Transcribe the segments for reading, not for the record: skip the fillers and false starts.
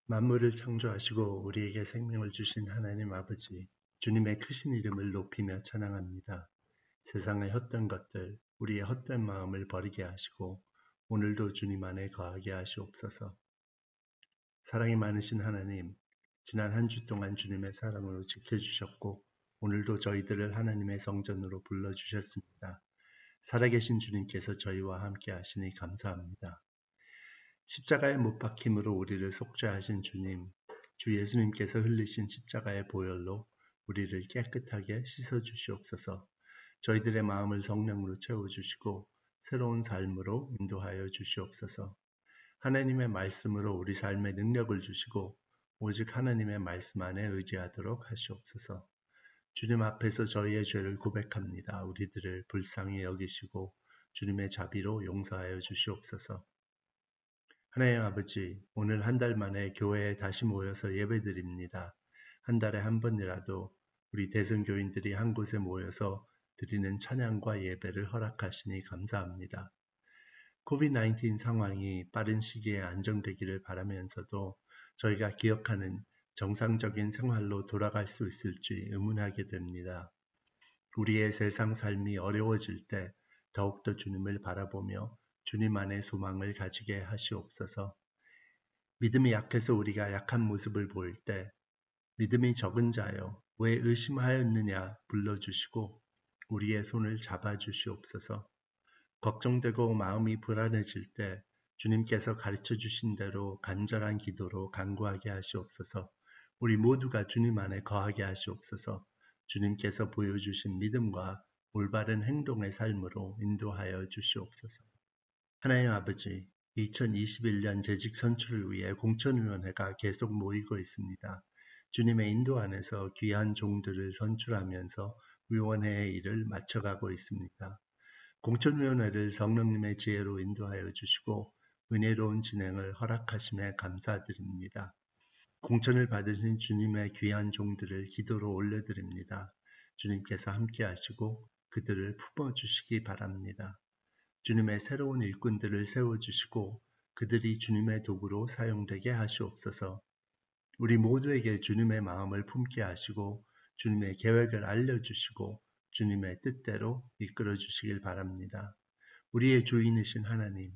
만물을 창조하시고 우리에게 생명을 주신 하나님 아버지, 주님의 크신 이름을 높이며 찬양합니다. 세상의 헛된 것들, 우리의 헛된 마음을 버리게 하시고 오늘도 주님 안에 거하게 하시옵소서. 사랑이 많으신 하나님, 지난 한 주 동안 주님의 사랑으로 지켜주셨고 오늘도 저희들을 하나님의 성전으로 불러주셨습니다. 살아계신 주님께서 저희와 함께 하시니 감사합니다. 십자가에 못 박힘으로 우리를 속죄하신 주님, 주 예수님께서 흘리신 십자가의 보혈로 우리를 깨끗하게 씻어주시옵소서. 저희들의 마음을 성령으로 채워주시고 새로운 삶으로 인도하여 주시옵소서. 하나님의 말씀으로 우리 삶에 능력을 주시고 오직 하나님의 말씀 안에 의지하도록 하시옵소서. 주님 앞에서 저희의 죄를 고백합니다. 우리들을 불쌍히 여기시고 주님의 자비로 용서하여 주시옵소서. 하나님 아버지, 오늘 한 달 만에 교회에 다시 모여서 예배드립니다. 한 달에 한 번이라도 우리 대선교인들이 한 곳에 모여서 드리는 찬양과 예배를 허락하시니 감사합니다. 코비드-19 상황이 빠른 시기에 안정되기를 바라면서도 저희가 기억하는 정상적인 생활로 돌아갈 수 있을지 의문하게 됩니다. 우리의 세상 삶이 어려워질 때 더욱더 주님을 바라보며 주님 안에 소망을 가지게 하시옵소서. 믿음이 약해서 우리가 약한 모습을 보일 때 믿음이 적은 자여 왜 의심하였느냐 불러주시고 우리의 손을 잡아주시옵소서. 걱정되고 마음이 불안해질 때 주님께서 가르쳐 주신 대로 간절한 기도로 간구하게 하시옵소서. 우리 모두가 주님 안에 거하게 하시옵소서. 주님께서 보여주신 믿음과 올바른 행동의 삶으로 인도하여 주시옵소서. 하나님 아버지, 2021년 재직 선출을 위해 공천위원회가 계속 모이고 있습니다. 주님의 인도 안에서 귀한 종들을 선출하면서 위원회의 일을 마쳐가고 있습니다. 공천위원회를 성령님의 지혜로 인도하여 주시고 은혜로운 진행을 허락하심에 감사드립니다. 공천을 받으신 주님의 귀한 종들을 기도로 올려드립니다. 주님께서 함께 하시고 그들을 품어주시기 바랍니다. 주님의 새로운 일꾼들을 세워주시고 그들이 주님의 도구로 사용되게 하시옵소서. 우리 모두에게 주님의 마음을 품게 하시고 주님의 계획을 알려주시고 주님의 뜻대로 이끌어 주시길 바랍니다. 우리의 주인이신 하나님,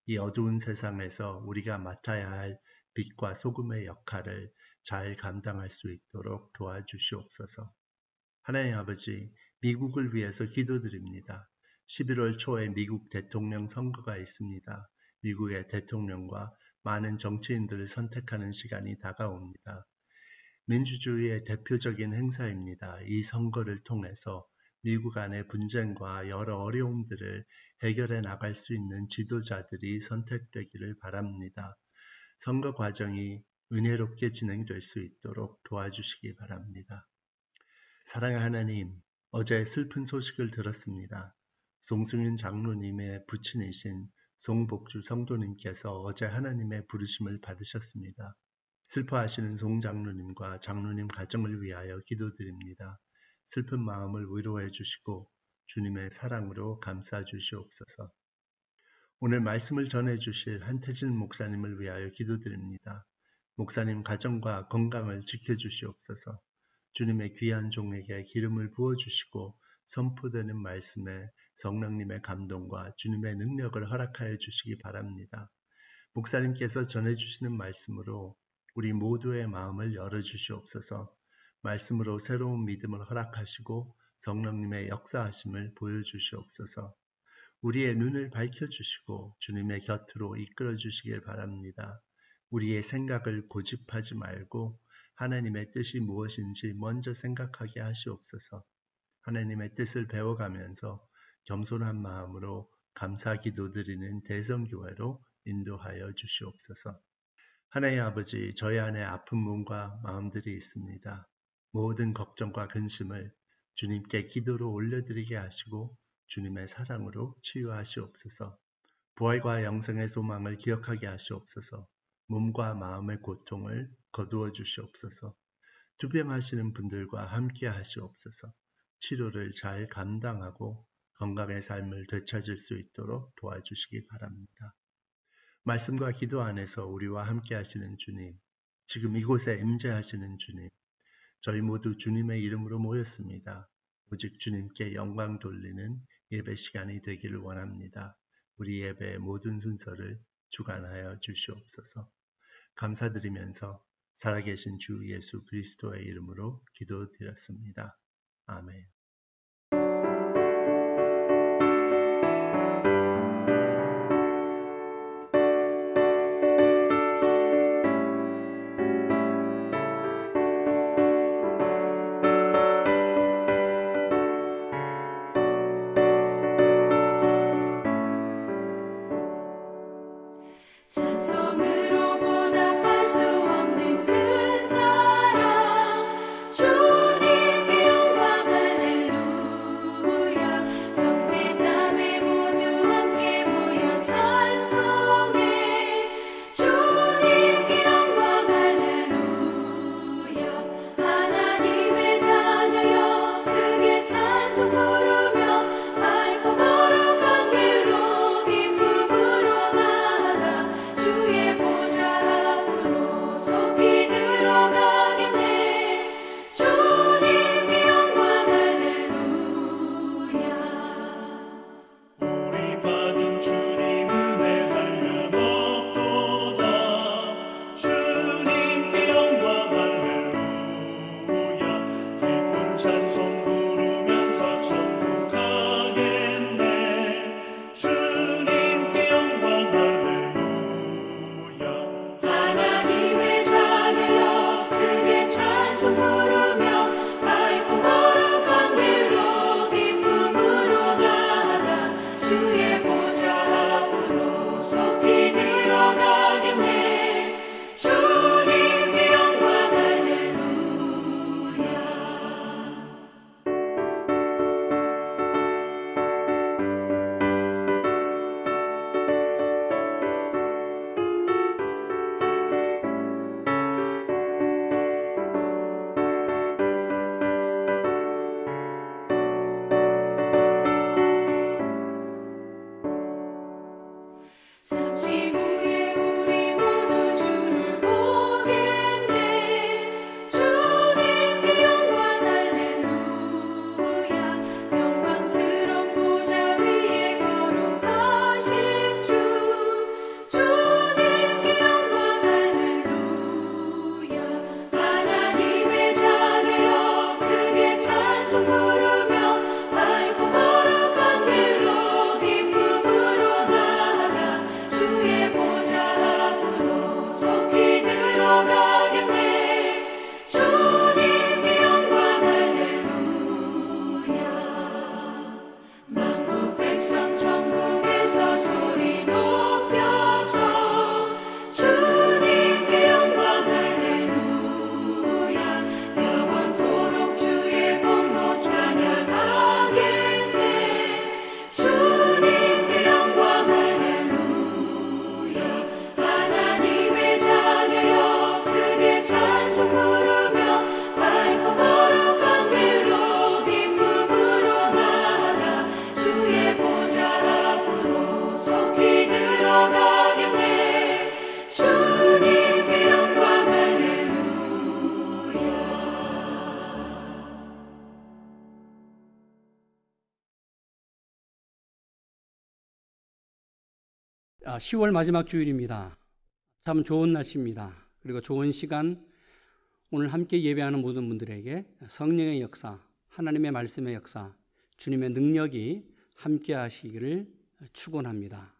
이 어두운 세상에서 우리가 맡아야 할 빛과 소금의 역할을 잘 감당할 수 있도록 도와주시옵소서. 하나님 아버지, 미국을 위해서 기도드립니다. 11월 초에 미국 대통령 선거가 있습니다. 미국의 대통령과 많은 정치인들을 선택하는 시간이 다가옵니다. 민주주의의 대표적인 행사입니다. 이 선거를 통해서 미국 안의 분쟁과 여러 어려움들을 해결해 나갈 수 있는 지도자들이 선택되기를 바랍니다. 선거 과정이 은혜롭게 진행될 수 있도록 도와주시기 바랍니다. 사랑의 하나님, 어제 슬픈 소식을 들었습니다. 송승윤 장로님의 부친이신 송복주 성도님께서 어제 하나님의 부르심을 받으셨습니다. 슬퍼하시는 송 장로님과 장로님 가정을 위하여 기도드립니다. 슬픈 마음을 위로해 주시고 주님의 사랑으로 감싸 주시옵소서. 오늘 말씀을 전해 주실 한태진 목사님을 위하여 기도드립니다. 목사님 가정과 건강을 지켜 주시옵소서. 주님의 귀한 종에게 기름을 부어주시고 선포되는 말씀에 성령님의 감동과 주님의 능력을 허락하여 주시기 바랍니다. 목사님께서 전해주시는 말씀으로 우리 모두의 마음을 열어주시옵소서. 말씀으로 새로운 믿음을 허락하시고 성령님의 역사하심을 보여주시옵소서. 우리의 눈을 밝혀주시고 주님의 곁으로 이끌어주시길 바랍니다. 우리의 생각을 고집하지 말고 하나님의 뜻이 무엇인지 먼저 생각하게 하시옵소서. 하나님의 뜻을 배워가면서 겸손한 마음으로 감사 기도드리는 대성교회로 인도하여 주시옵소서. 하나님 아버지, 저희 안에 아픈 몸과 마음들이 있습니다. 모든 걱정과 근심을 주님께 기도로 올려드리게 하시고 주님의 사랑으로 치유하시옵소서. 부활과 영생의 소망을 기억하게 하시옵소서. 몸과 마음의 고통을 거두어 주시옵소서. 투병하시는 분들과 함께 하시옵소서. 치료를 잘 감당하고 건강의 삶을 되찾을 수 있도록 도와주시기 바랍니다. 말씀과 기도 안에서 우리와 함께 하시는 주님, 지금 이곳에 임재하시는 주님, 저희 모두 주님의 이름으로 모였습니다. 오직 주님께 영광 돌리는 예배 시간이 되기를 원합니다. 우리 예배의 모든 순서를 주관하여 주시옵소서. 감사드리면서 살아계신 주 예수 그리스도의 이름으로 기도드렸습니다. 아멘. 찬송으로 보답할 수 없는 그 사랑 주님께 영광 할렐루야. 10월 마지막 주일입니다. 참 좋은 날씨입니다. 그리고 좋은 시간, 오늘 함께 예배하는 모든 분들에게 성령의 역사, 하나님의 말씀의 역사, 주님의 능력이 함께 하시기를 축원합니다.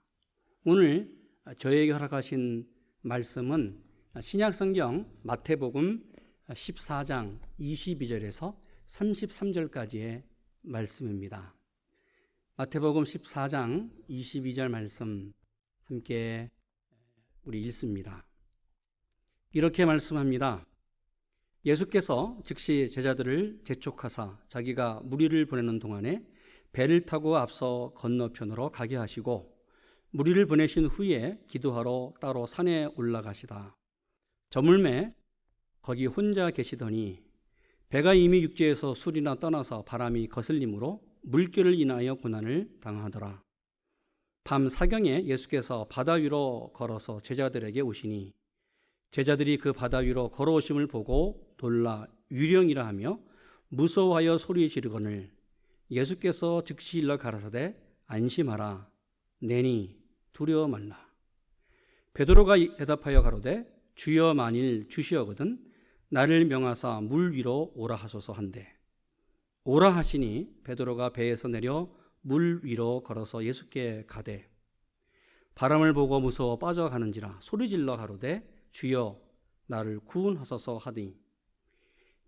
오늘 저에게 허락하신 말씀은 신약성경 마태복음 14장 22절에서 33절까지의 말씀입니다. 마태복음 14장 22절 말씀 함께 우리 읽습니다. 이렇게 말씀합니다. 예수께서 즉시 제자들을 재촉하사 자기가 무리를 보내는 동안에 배를 타고 앞서 건너편으로 가게 하시고 무리를 보내신 후에 기도하러 따로 산에 올라가시다. 저물매 거기 혼자 계시더니 배가 이미 육지에서 술이나 떠나서 바람이 거슬림으로 물결을 인하여 고난을 당하더라. 밤 사경에 예수께서 바다 위로 걸어서 제자들에게 오시니 제자들이 그 바다 위로 걸어오심을 보고 놀라 유령이라 하며 무서워하여 소리 지르거늘 예수께서 즉시 일러 가라사대 안심하라 내니 두려워 말라. 베드로가 대답하여 가로되 주여 만일 주시어거든 나를 명하사 물 위로 오라 하소서 한대 오라 하시니 베드로가 배에서 내려 물 위로 걸어서 예수께 가되 바람을 보고 무서워 빠져가는지라 소리질러 가로되 주여 나를 구원하소서 하더니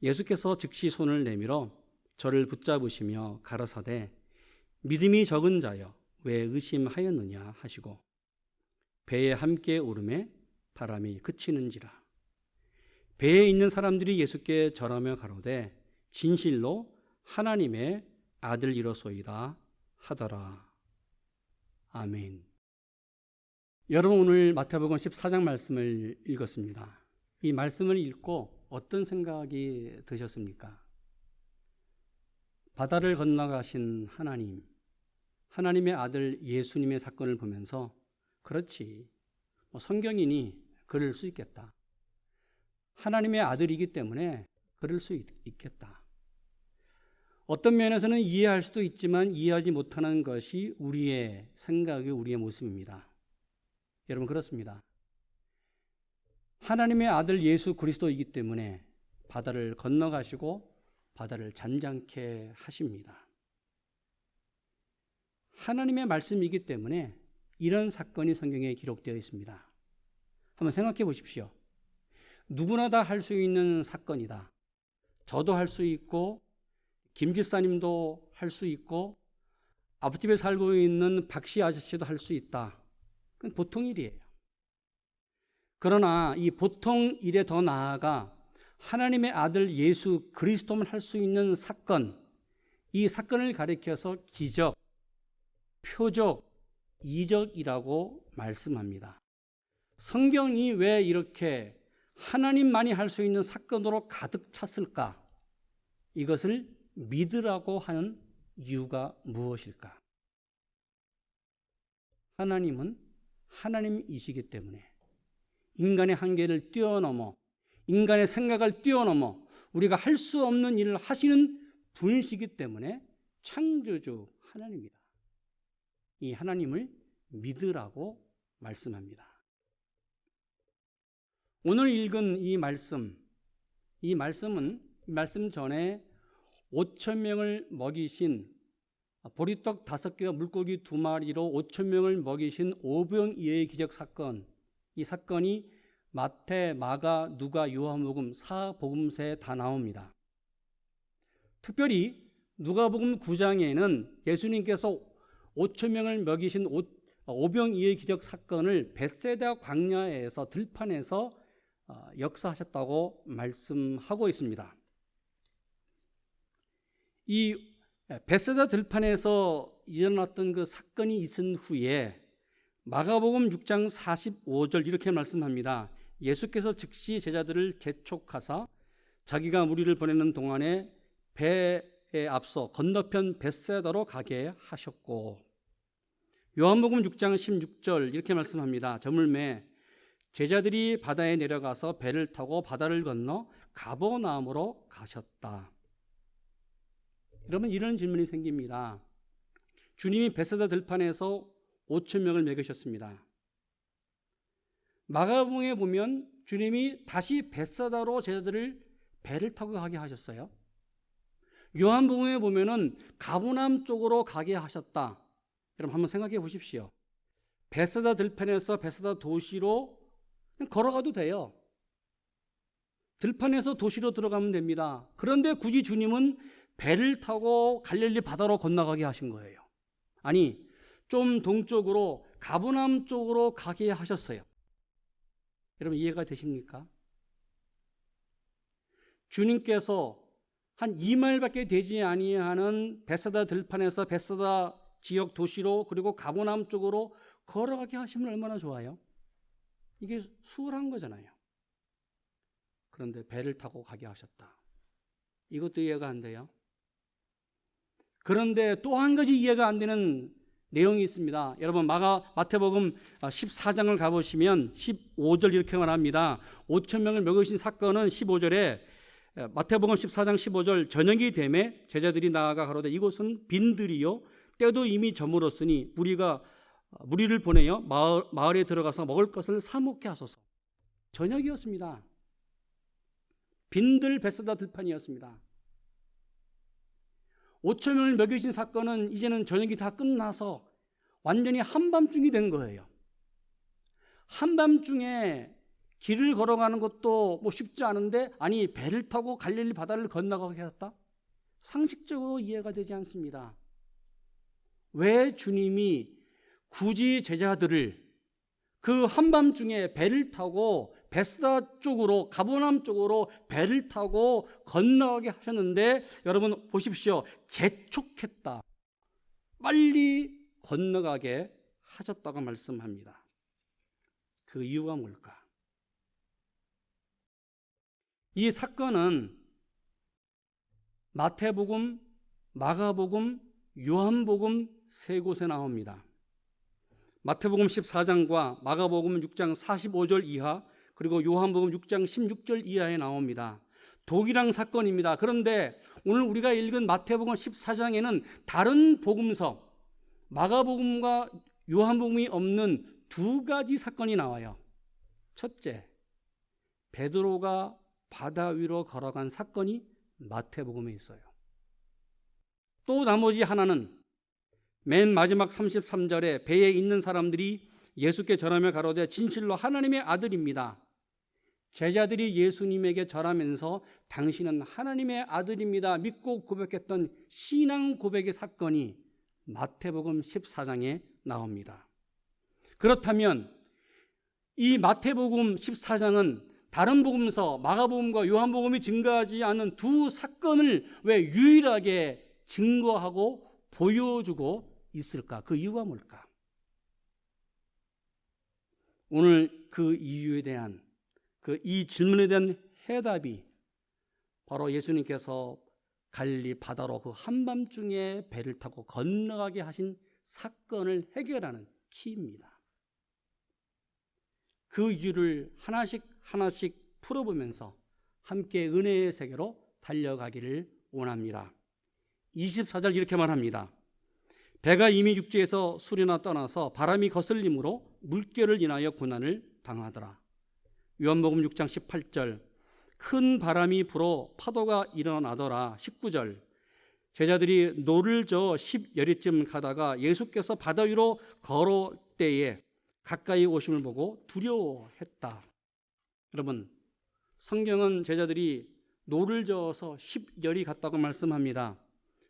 예수께서 즉시 손을 내밀어 저를 붙잡으시며 가라사대 믿음이 적은 자여 왜 의심하였느냐 하시고 배에 함께 오르매 바람이 그치는지라. 배에 있는 사람들이 예수께 절하며 가로되 진실로 하나님의 아들이로소이다 하더라. 아멘. 여러분 오늘 마태복음 14장 말씀을 읽었습니다. 이 말씀을 읽고 어떤 생각이 드셨습니까? 바다를 건너가신 하나님, 하나님의 아들 예수님의 사건을 보면서 그렇지, 성경이니 그럴 수 있겠다. 하나님의 아들이기 때문에 그럴 수 있겠다. 어떤 면에서는 이해할 수도 있지만 이해하지 못하는 것이 우리의 생각이 우리의 모습입니다. 여러분 그렇습니다. 하나님의 아들 예수 그리스도이기 때문에 바다를 건너가시고 바다를 잔잔케 하십니다. 하나님의 말씀이기 때문에 이런 사건이 성경에 기록되어 있습니다. 한번 생각해 보십시오. 누구나 다 할 수 있는 사건이다. 저도 할 수 있고 김 집사님도 할 수 있고 앞집에 살고 있는 박씨 아저씨도 할 수 있다. 그건 보통 일이에요. 그러나 이 보통 일에 더 나아가 하나님의 아들 예수 그리스도만 할 수 있는 사건, 이 사건을 가리켜서 기적, 표적, 이적이라고 말씀합니다. 성경이 왜 이렇게 하나님만이 할 수 있는 사건으로 가득 찼을까? 이것을 믿으라고 하는 이유가 무엇일까? 하나님은 하나님이시기 때문에 인간의 한계를 뛰어넘어 인간의 생각을 뛰어넘어 우리가 할 수 없는 일을 하시는 분이시기 때문에 창조주 하나님이다. 이 하나님을 믿으라고 말씀합니다. 오늘 읽은 이 말씀은 이 말씀 전에 5,000명을 먹이신 보리떡 5개와 물고기 2마리로 5,000명을 먹이신 오병이어의 기적 사건, 이 사건이 마태, 마가, 누가, 요한복음 4복음서에 다 나옵니다. 특별히 누가복음 9장에는 예수님께서 5,000명을 먹이신 오병이어의 기적 사건을 벳세다 광야에서 들판에서 역사하셨다고 말씀하고 있습니다. 이 벳세다 들판에서 일어났던 그 사건이 있은 후에 마가복음 6장 45절 이렇게 말씀합니다. 예수께서 즉시 제자들을 재촉하사 자기가 무리를 보내는 동안에 배에 앞서 건너편 벳세다로 가게 하셨고, 요한복음 6장 16절 이렇게 말씀합니다. 저물매 제자들이 바다에 내려가서 배를 타고 바다를 건너 가버나움으로 가셨다. 여러분 이런 질문이 생깁니다. 주님이 벳세다 들판에서 5,000명을 먹이셨습니다. 마가복음에 보면 주님이 다시 벳사다로 제자들을 배를 타고 가게 하셨어요. 요한복음에 보면은 가버나움 쪽으로 가게 하셨다. 여러분 한번 생각해 보십시오. 벳사다 들판에서 벳사다 도시로 그냥 걸어가도 돼요. 들판에서 도시로 들어가면 됩니다. 그런데 굳이 주님은 배를 타고 갈릴리 바다로 건너가게 하신 거예요. 아니, 좀 동쪽으로 가버나움 쪽으로 가게 하셨어요. 여러분 이해가 되십니까? 주님께서 한 2마일밖에 되지 아니하는 벳사다 들판에서 벳사다 지역 도시로 그리고 가버나움 쪽으로 걸어가게 하시면 얼마나 좋아요? 이게 수월한 거잖아요. 그런데 배를 타고 가게 하셨다. 이것도 이해가 안 돼요. 그런데 또 한 가지 이해가 안 되는 내용이 있습니다. 여러분 마태복음 14장을 가보시면 15절 이렇게 말합니다. 5천 명을 먹으신 사건은 15절에 마태복음 14장 15절 저녁이 되매 제자들이 나아가 가로되 이곳은 빈들이요 때도 이미 저물었으니 무리를 보내어 마을에 들어가서 먹을 것을 사 먹게 하소서. 저녁이었습니다. 빈들 벳사다 들판이었습니다. 5천 명을 먹이신 사건은 이제는 저녁이 다 끝나서 완전히 한밤중이 된 거예요. 한밤중에 길을 걸어가는 것도 뭐 쉽지 않은데 아니 배를 타고 갈릴리 바다를 건너가게 했다? 상식적으로 이해가 되지 않습니다. 왜 주님이 굳이 제자들을 그 한밤중에 배를 타고 벳사다 쪽으로 가버나움 쪽으로 배를 타고 건너가게 하셨는데 여러분 보십시오. 재촉했다. 빨리 건너가게 하셨다고 말씀합니다. 그 이유가 뭘까? 이 사건은 마태복음, 마가복음, 요한복음 세 곳에 나옵니다. 마태복음 14장과 마가복음 6장 45절 이하 그리고 요한복음 6장 16절 이하에 나옵니다. 동일한 사건입니다. 그런데 오늘 우리가 읽은 마태복음 14장에는 다른 복음서 마가복음과 요한복음이 없는 두 가지 사건이 나와요. 첫째, 베드로가 바다 위로 걸어간 사건이 마태복음에 있어요. 또 나머지 하나는 맨 마지막 33절에 배에 있는 사람들이 예수께 절하며 가로되 진실로 하나님의 아들입니다. 제자들이 예수님에게 절하면서 당신은 하나님의 아들입니다 믿고 고백했던 신앙 고백의 사건이 마태복음 14장에 나옵니다. 그렇다면 이 마태복음 14장은 다른 복음서 마가복음과 요한복음이 증거하지 않은 두 사건을 왜 유일하게 증거하고 보여주고 있을까? 그 이유가 뭘까? 오늘 그 이유에 대한 이 질문에 대한 해답이 바로 예수님께서 갈릴리 바다로 그 한밤중에 배를 타고 건너가게 하신 사건을 해결하는 키입니다. 그 이유를 하나씩 풀어보면서 함께 은혜의 세계로 달려가기를 원합니다. 24절 이렇게 말합니다. 배가 이미 육지에서 수려나 떠나서 바람이 거슬림으로 물결을 인하여 고난을 당하더라. 요한복음 6장 18절 큰 바람이 불어 파도가 일어나더라. 19절 제자들이 노를 저어 10여리쯤 가다가 예수께서 바다 위로 걸어올 때에 가까이 오심을 보고 두려워했다. 여러분, 성경은 제자들이 노를 저어서 10여리 갔다고 말씀합니다.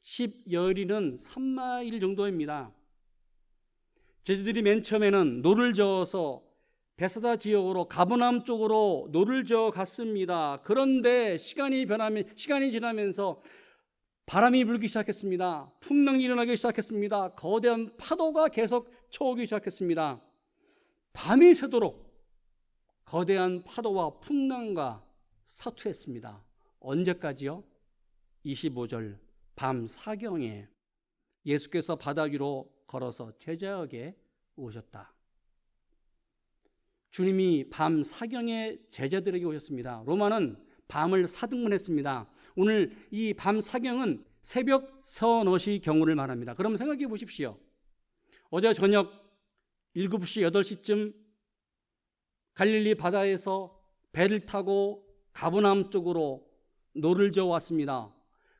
10여리는 3마일 정도입니다. 제자들이 맨 처음에는 노를 저어서 벳사다 지역으로 가버나움 쪽으로 노를 저어 갔습니다. 그런데 시간이 지나면서 바람이 불기 시작했습니다. 풍랑이 일어나기 시작했습니다. 거대한 파도가 계속 쳐오기 시작했습니다. 밤이 새도록 거대한 파도와 풍랑과 사투했습니다. 언제까지요? 25절 밤 사경에 예수께서 바다 위로 걸어서 제자에게 오셨다. 주님이 밤 사경에 제자들에게 오셨습니다. 로마는 밤을 사등분했습니다. 오늘 이 밤 사경은 새벽 서너시 경우를 말합니다. 그럼 생각해 보십시오. 어제 저녁 7시, 8시쯤 갈릴리 바다에서 배를 타고 가버나움 쪽으로 노를 저어 왔습니다.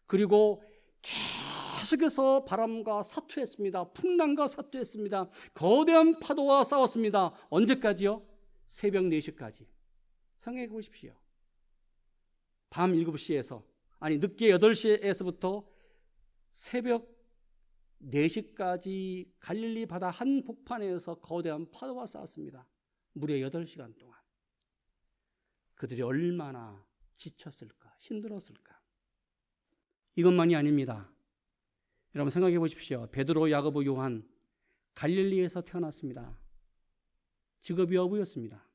그리고 계속해서 바람과 사투했습니다. 풍랑과 사투했습니다. 거대한 파도와 싸웠습니다. 언제까지요? 새벽 4시까지. 생각해 보십시오. 밤 7시에서 늦게 8시에서부터 새벽 4시까지 갈릴리 바다 한복판에서 거대한 파도와 싸웠습니다. 무려 8시간 동안. 그들이 얼마나 지쳤을까, 힘들었을까. 이것만이 아닙니다. 여러분 생각해 보십시오. 베드로, 야고보, 요한 갈릴리에서 태어났습니다. 직업이 어부였습니다.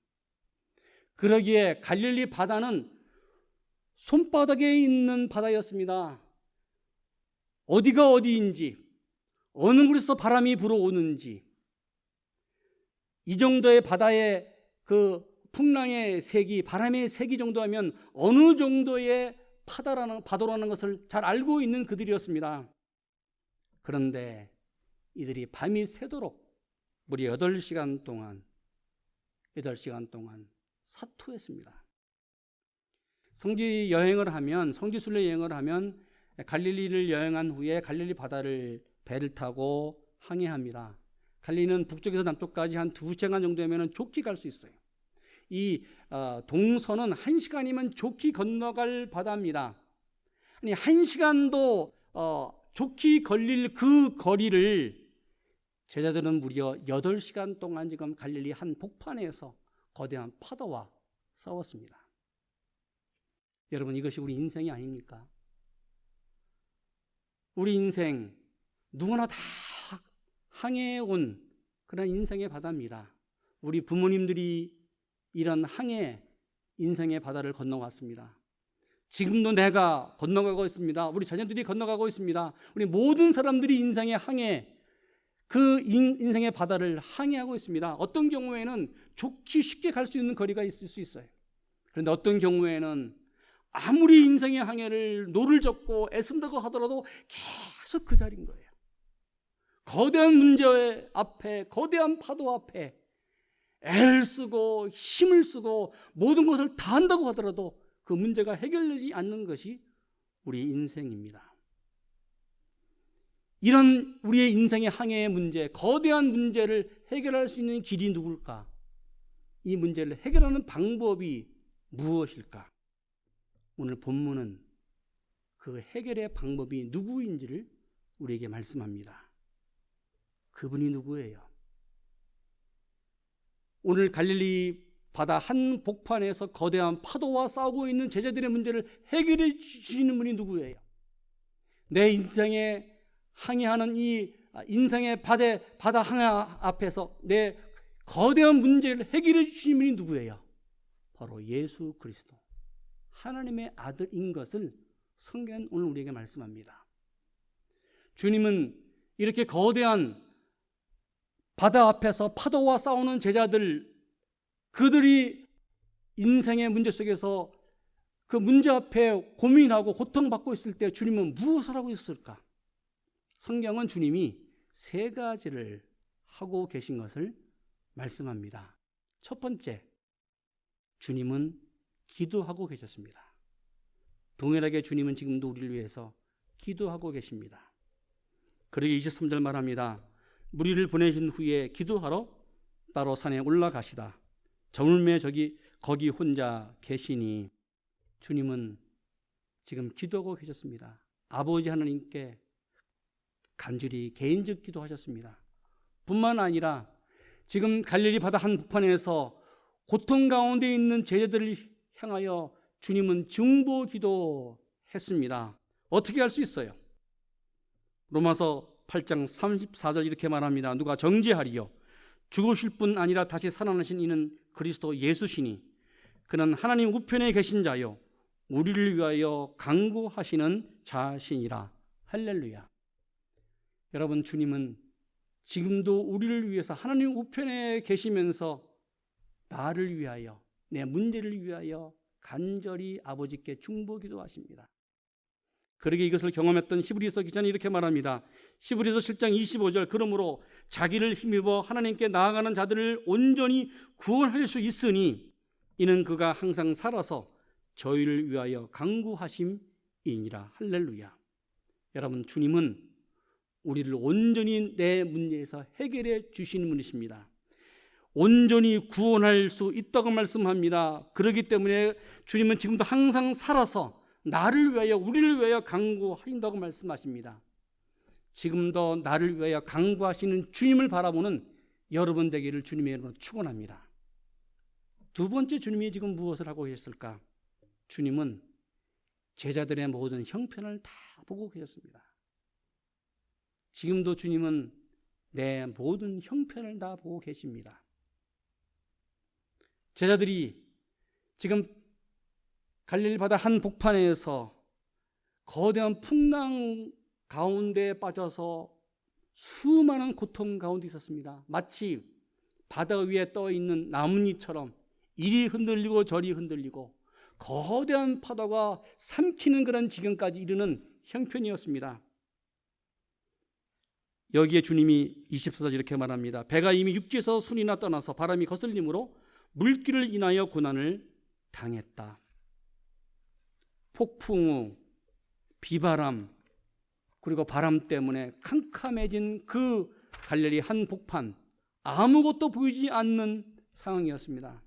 그러기에 갈릴리 바다는 손바닥에 있는 바다였습니다. 어디가 어디인지, 어느 곳에서 바람이 불어오는지, 이 정도의 바다의 그 풍랑의 세기, 바람의 세기 정도 하면 어느 정도의 파도라는 것을 잘 알고 있는 그들이었습니다. 그런데 이들이 밤이 새도록 무려 8시간 동안 사투했습니다. 성지순례 여행을 하면 갈릴리를 여행한 후에 갈릴리 바다를 배를 타고 항해합니다. 갈릴리는 북쪽에서 남쪽까지 한 2시간 정도면 좋게 갈 수 있어요. 이 동서는 1시간이면 좋게 건너갈 바다입니다. 1시간도 좋게 걸릴 그 거리를 제자들은 무려 8시간 동안 지금 갈릴리 한 복판에서 거대한 파도와 싸웠습니다. 여러분, 이것이 우리 인생이 아닙니까? 우리 인생 누구나 다 항해온 그런 인생의 바다입니다. 우리 부모님들이 이런 항해 인생의 바다를 건너왔습니다. 지금도 내가 건너가고 있습니다. 우리 자녀들이 건너가고 있습니다. 우리 모든 사람들이 인생의 항해, 그 인생의 바다를 항해하고 있습니다. 어떤 경우에는 좋게 쉽게 갈 수 있는 거리가 있을 수 있어요. 그런데 어떤 경우에는 아무리 인생의 항해를 노를 젓고 애쓴다고 하더라도 계속 그 자리인 거예요. 거대한 문제 앞에, 거대한 파도 앞에 애를 쓰고 힘을 쓰고 모든 것을 다 한다고 하더라도 그 문제가 해결되지 않는 것이 우리 인생입니다. 이런 우리의 인생의 항해의 문제, 거대한 문제를 해결할 수 있는 길이 누굴까? 이 문제를 해결하는 방법이 무엇일까? 오늘 본문은 그 해결의 방법이 누구인지를 우리에게 말씀합니다. 그분이 누구예요? 오늘 갈릴리 바다 한 복판에서 거대한 파도와 싸우고 있는 제자들의 문제를 해결해 주시는 분이 누구예요? 내 인생에 항해하는 이 인생의 바다 항해 앞에서 내 거대한 문제를 해결해 주시는 분이 누구예요? 바로 예수 그리스도, 하나님의 아들인 것을 성경은 오늘 우리에게 말씀합니다. 주님은 이렇게 거대한 바다 앞에서 파도와 싸우는 제자들, 그들이 인생의 문제 속에서 그 문제 앞에 고민하고 고통받고 있을 때 주님은 무엇을 하고 있을까? 성경은 주님이 3가지를 하고 계신 것을 말씀합니다. 첫 번째, 주님은 기도하고 계셨습니다. 동일하게 주님은 지금도 우리를 위해서 기도하고 계십니다. 그러기 23절 말합니다. 무리를 보내신 후에 기도하러 따로 산에 올라가시다. 저물매 거기 혼자 계시니, 주님은 지금 기도하고 계셨습니다. 아버지 하나님께 간절히 개인적 기도하셨습니다. 뿐만 아니라 지금 갈릴리 바다 한복판에서 고통 가운데 있는 제자들을 향하여 주님은 중보 기도했습니다. 어떻게 할 수 있어요? 로마서 8장 34절 이렇게 말합니다. 누가 정죄하리요? 죽으실 뿐 아니라 다시 살아나신 이는 그리스도 예수시니 그는 하나님 우편에 계신 자요 우리를 위하여 간구하시는 자시니라. 할렐루야. 여러분, 주님은 지금도 우리를 위해서 하나님 우편에 계시면서 나를 위하여, 내 문제를 위하여 간절히 아버지께 중보 기도하십니다. 그러게 이것을 경험했던 히브리서 기자는 이렇게 말합니다. 히브리서 7장 25절, 그러므로 자기를 힘입어 하나님께 나아가는 자들을 온전히 구원할 수 있으니 이는 그가 항상 살아서 저희를 위하여 간구하심이니라. 할렐루야. 여러분, 주님은 우리를 온전히 내 문제에서 해결해 주시는 분이십니다. 온전히 구원할 수 있다고 말씀합니다. 그렇기 때문에 주님은 지금도 항상 살아서 나를 위하여, 우리를 위하여 간구하신다고 말씀하십니다. 지금도 나를 위하여 간구하시는 주님을 바라보는 여러분 되기를 주님의 이름으로 축원합니다. 두 번째, 주님이 지금 무엇을 하고 계셨을까? 주님은 제자들의 모든 형편을 다 보고 계셨습니다. 지금도 주님은 내 모든 형편을 다 보고 계십니다. 제자들이 지금 갈릴리 바다 한 복판에서 거대한 풍랑 가운데 빠져서 수많은 고통 가운데 있었습니다. 마치 바다 위에 떠 있는 나뭇잎처럼 이리 흔들리고 저리 흔들리고 거대한 파도가 삼키는 그런 지경까지 이르는 형편이었습니다. 여기에 주님이 24절 이렇게 말합니다. 배가 이미 육지에서 순이나 떠나서 바람이 거슬림으로 물길을 인하여 고난을 당했다. 폭풍우, 비바람, 그리고 바람 때문에 캄캄해진 그 갈릴리 한복판, 아무것도 보이지 않는 상황이었습니다.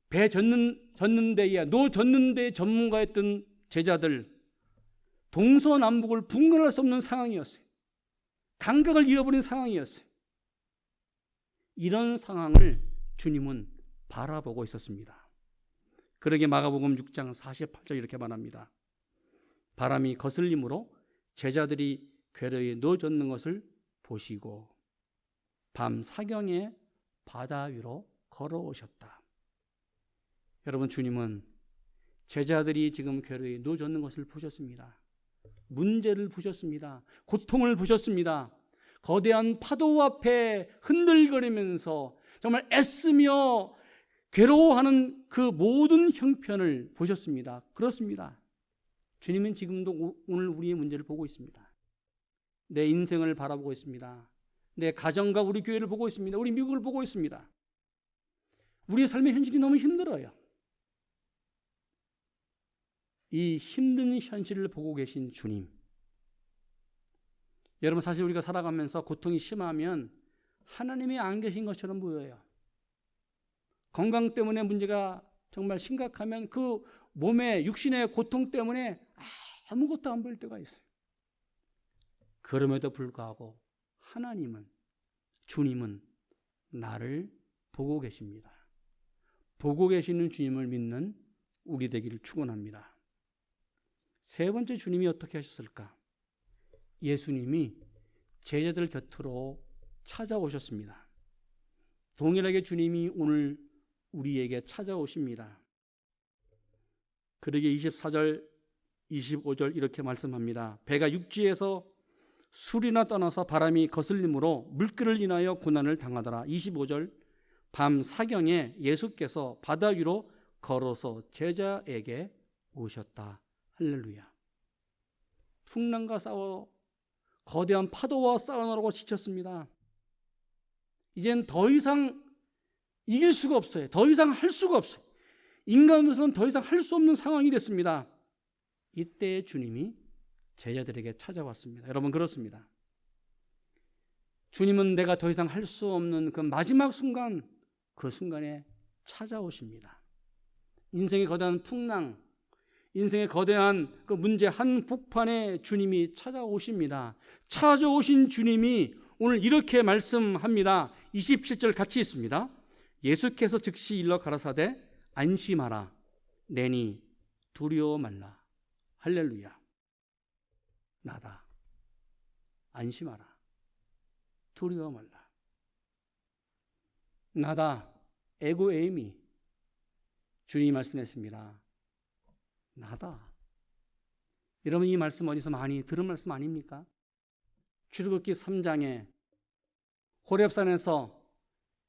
배 젓는 데에, 노 젓는 데 전문가였던 제자들, 동서남북을 분간할 수 없는 상황이었어요. 감각을 잃어버린 상황이었어요. 이런 상황을 주님은 바라보고 있었습니다. 그러게 마가복음 6장 48절 이렇게 말합니다. 바람이 거슬림으로 제자들이 궤로에 놓여졌는 것을 보시고 밤 사경에 바다 위로 걸어오셨다. 여러분, 주님은 제자들이 지금 궤로에 놓여졌는 것을 보셨습니다. 문제를 보셨습니다. 고통을 보셨습니다. 거대한 파도 앞에 흔들거리면서 정말 애쓰며 괴로워하는 그 모든 형편을 보셨습니다. 그렇습니다. 주님은 지금도 오늘 우리의 문제를 보고 있습니다. 내 인생을 바라보고 있습니다. 내 가정과 우리 교회를 보고 있습니다. 우리 미국을 보고 있습니다. 우리의 삶의 현실이 너무 힘들어요. 이 힘든 현실을 보고 계신 주님, 여러분, 사실 우리가 살아가면서 고통이 심하면 하나님이 안 계신 것처럼 보여요. 건강 때문에 문제가 정말 심각하면 그 몸의 육신의 고통 때문에 아무것도 안 보일 때가 있어요. 그럼에도 불구하고 하나님은, 주님은 나를 보고 계십니다. 보고 계시는 주님을 믿는 우리 되기를 축원합니다. 세 번째, 주님이 어떻게 하셨을까? 예수님이 제자들 곁으로 찾아오셨습니다. 동일하게 주님이 오늘 우리에게 찾아오십니다. 그러게 24절, 25절 이렇게 말씀합니다. 배가 육지에서 술이나 떠나서 바람이 거슬림으로 물길을 인하여 고난을 당하더라. 25절, 밤 사경에 예수께서 바다 위로 걸어서 제자에게 오셨다. 할렐루야. 풍랑과 싸워 거대한 파도와 싸우느라고 지쳤습니다. 이젠 더 이상 이길 수가 없어요. 더 이상 할 수가 없어요. 인간으로서는 더 이상 할 수 없는 상황이 됐습니다. 이때 주님이 제자들에게 찾아왔습니다. 여러분, 그렇습니다. 주님은 내가 더 이상 할 수 없는 그 마지막 순간, 그 순간에 찾아오십니다. 인생의 거대한 풍랑, 인생의 거대한 그 문제 한복판에 주님이 찾아오십니다. 찾아오신 주님이 오늘 이렇게 말씀합니다. 27절 같이 있습니다. 예수께서 즉시 일러 가라사대 안심하라, 내니 두려워 말라. 할렐루야. 나다. 안심하라. 두려워 말라. 나다. 에고 에이미. 주님이 말씀했습니다. 나다. 여러분, 이 말씀 어디서 많이 들은 말씀 아닙니까? 출애굽기 3장에 호렙산에서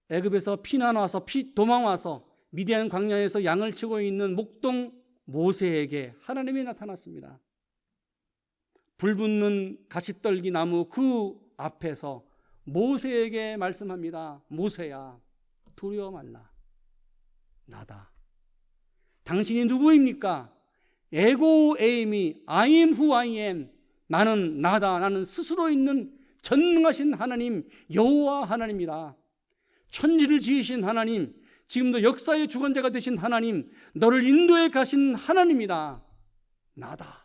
애굽에서 피난 와서 도망 와서 미디안 광야에서 양을 치고 있는 목동 모세에게 하나님이 나타났습니다. 불붙는 가시떨기 나무 그 앞에서 모세에게 말씀합니다. 모세야, 두려워 말라. 나다. 당신이 누구입니까? 에고 에이미, I am who I am. 나는 나다. 나는 스스로 있는 전능하신 하나님, 여호와 하나님이다. 천지를 지으신 하나님, 지금도 역사의 주관자가 되신 하나님, 너를 인도해 가신 하나님이다. 나다.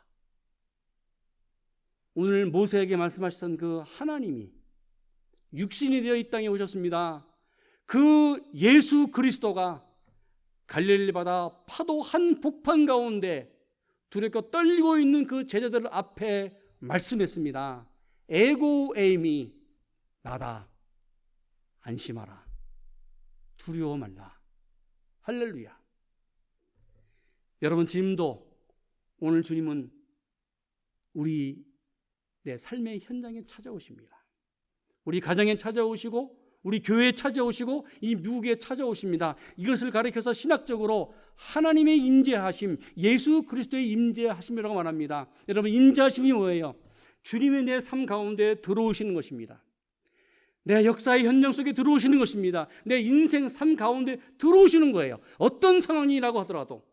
오늘 모세에게 말씀하셨던 그 하나님이 육신이 되어 이 땅에 오셨습니다. 그 예수 그리스도가 갈릴리 바다 파도 한 복판 가운데 두렵고 떨리고 있는 그 제자들 앞에 말씀했습니다. 에고 에이미, 나다. 안심하라. 두려워 말라. 할렐루야. 여러분, 지금도 오늘 주님은 우리 내 삶의 현장에 찾아오십니다. 우리 가정에 찾아오시고 우리 교회에 찾아오시고 이 미국에 찾아오십니다. 이것을 가리켜서 신학적으로 하나님의 임재하심, 예수 그리스도의 임재하심이라고 말합니다. 여러분, 임재하심이 뭐예요? 주님의 내 삶 가운데 들어오시는 것입니다. 내 역사의 현장 속에 들어오시는 것입니다. 내 인생 삶 가운데 들어오시는 거예요. 어떤 상황이라고 하더라도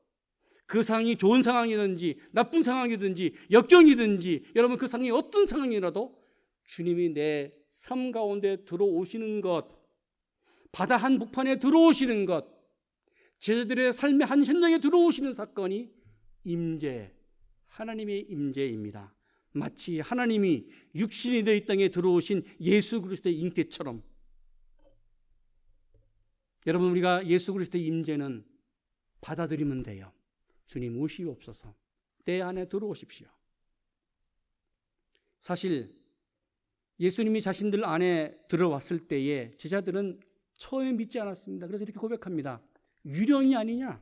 그 상황이 좋은 상황이든지 나쁜 상황이든지 역경이든지 여러분 그 상황이 어떤 상황이라도 주님이 내 삶 가운데 들어오시는 것, 바다 한 복판에 들어오시는 것, 제자들의 삶의 한 현장에 들어오시는 사건이 임재, 하나님의 임재입니다. 마치 하나님이 육신이 되어 이 땅에 들어오신 예수 그리스도의 잉태처럼 여러분, 우리가 예수 그리스도의 임재는 받아들이면 돼요. 주님 오시옵소서. 내 안에 들어오십시오. 사실 예수님이 자신들 안에 들어왔을 때에 제자들은 처음에 믿지 않았습니다. 그래서 이렇게 고백합니다. 유령이 아니냐?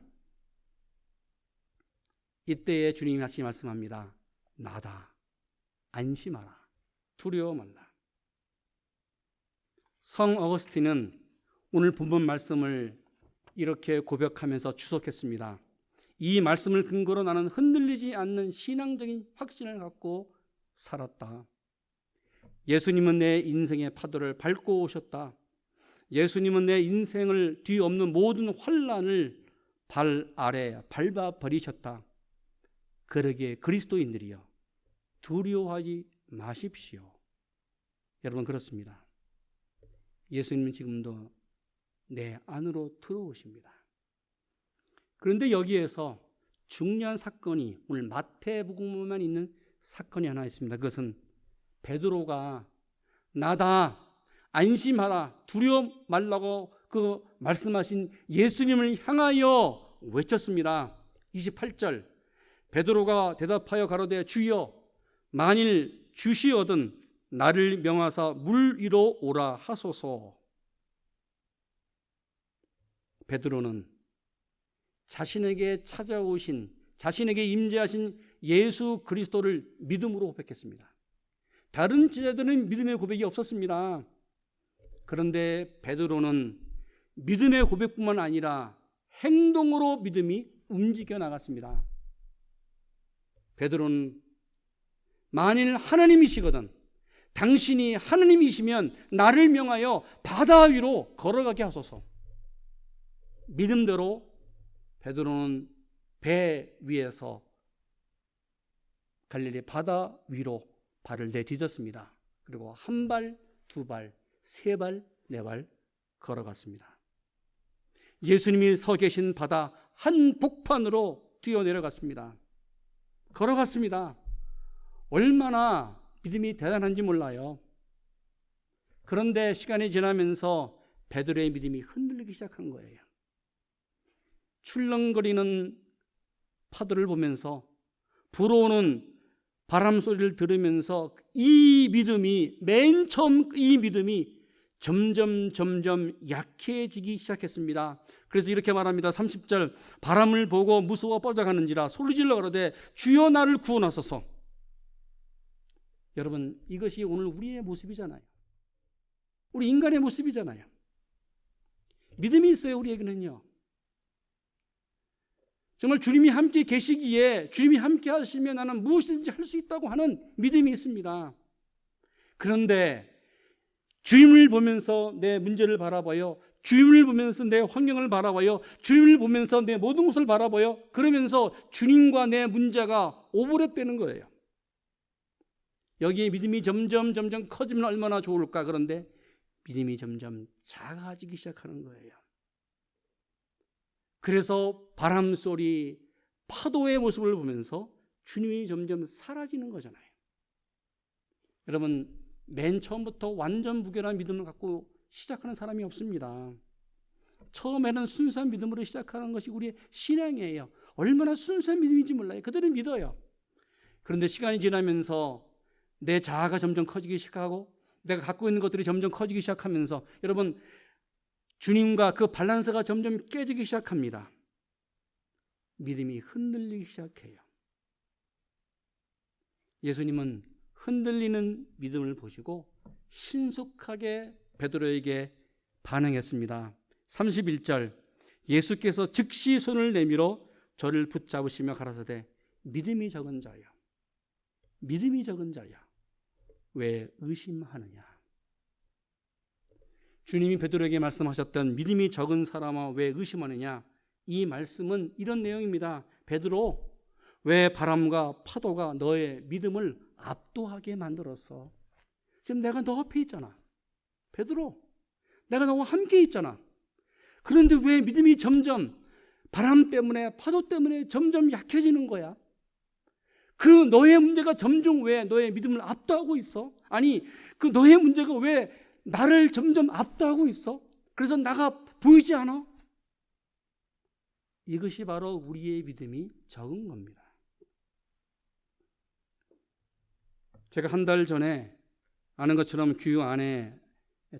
이때에 주님이 다시 말씀합니다. 나다. 안심하라. 두려워 말라. 성 어거스틴은 오늘 본문 말씀을 이렇게 고백하면서 주석했습니다. 이 말씀을 근거로 나는 흔들리지 않는 신앙적인 확신을 갖고 살았다. 예수님은 내 인생의 파도를 밟고 오셨다. 예수님은 내 인생을 뒤엎는 모든 환난을 발 아래 밟아버리셨다. 그러기에 그리스도인들이여 두려워하지 마십시오. 여러분, 그렇습니다. 예수님은 지금도 내 안으로 들어오십니다. 그런데 여기에서 중요한 사건이 오늘 마태복음에만 있는 사건이 하나 있습니다. 그것은 베드로가 나다, 안심하라, 두려워 말라고 그 말씀하신 예수님을 향하여 외쳤습니다. 28절 베드로가 대답하여 가로되 주여 만일 주시거든 나를 명하사 물 위로 오라 하소서. 베드로는 자신에게 찾아오신, 자신에게 임재하신 예수 그리스도를 믿음으로 고백했습니다. 다른 제자들은 믿음의 고백이 없었습니다. 그런데 베드로는 믿음의 고백뿐만 아니라 행동으로 믿음이 움직여 나갔습니다. 베드로는 만일 하나님이시거든 당신이 하나님이시면 나를 명하여 바다 위로 걸어가게 하소서. 믿음대로 베드로는 배 위에서 갈릴리 바다 위로 발을 내딛었습니다. 그리고 한 발, 두 발, 세 발, 네 발 걸어갔습니다. 예수님이 서 계신 바다 한 복판으로 뛰어내려갔습니다. 걸어갔습니다. 얼마나 믿음이 대단한지 몰라요. 그런데 시간이 지나면서 베드로의 믿음이 흔들리기 시작한 거예요. 출렁거리는 파도를 보면서 불어오는 바람 소리를 들으면서 이 믿음이 맨 처음 이 믿음이 점점 약해지기 시작했습니다. 그래서 이렇게 말합니다. 30절 바람을 보고 무서워 뻗어가는지라 소리질러 가로되 주여 나를 구원하소서. 여러분, 이것이 오늘 우리의 모습이잖아요. 우리 인간의 모습이잖아요. 믿음이 있어요, 우리에게는요. 정말 주님이 함께 계시기에 주님이 함께 하시면 나는 무엇이든지 할 수 있다고 하는 믿음이 있습니다. 그런데 주님을 보면서 내 문제를 바라봐요. 주님을 보면서 내 환경을 바라봐요. 주님을 보면서 내 모든 것을 바라봐요. 그러면서 주님과 내 문제가 오버랩되는 거예요. 여기에 믿음이 점점 커지면 얼마나 좋을까. 그런데 믿음이 점점 작아지기 시작하는 거예요. 그래서 바람 소리, 파도의 모습을 보면서 주님이 점점 사라지는 거잖아요. 여러분, 맨 처음부터 완전 무결한 믿음을 갖고 시작하는 사람이 없습니다. 처음에는 순수한 믿음으로 시작하는 것이 우리의 신앙이에요. 얼마나 순수한 믿음인지 몰라요. 그들은 믿어요. 그런데 시간이 지나면서 내 자아가 점점 커지기 시작하고 내가 갖고 있는 것들이 점점 커지기 시작하면서 여러분, 주님과 그 밸런스가 점점 깨지기 시작합니다. 믿음이 흔들리기 시작해요. 예수님은 흔들리는 믿음을 보시고 신속하게 베드로에게 반응했습니다. 31절, 예수께서 즉시 손을 내밀어 저를 붙잡으시며 가라사대 믿음이 적은 자여, 믿음이 적은 자여, 왜 의심하느냐. 주님이 베드로에게 말씀하셨던 믿음이 적은 사람아 왜 의심하느냐, 이 말씀은 이런 내용입니다. 베드로, 왜 바람과 파도가 너의 믿음을 압도하게 만들었어? 지금 내가 너 앞에 있잖아. 베드로, 내가 너와 함께 있잖아. 그런데 왜 믿음이 점점 바람 때문에 파도 때문에 점점 약해지는 거야? 그 너의 문제가 점점 왜 너의 믿음을 압도하고 있어? 아니, 그 너의 문제가 왜 나를 점점 압도하고 있어? 그래서 나가 보이지 않아? 이것이 바로 우리의 믿음이 적은 겁니다. 제가 한 달 전에 아는 것처럼 귀 안에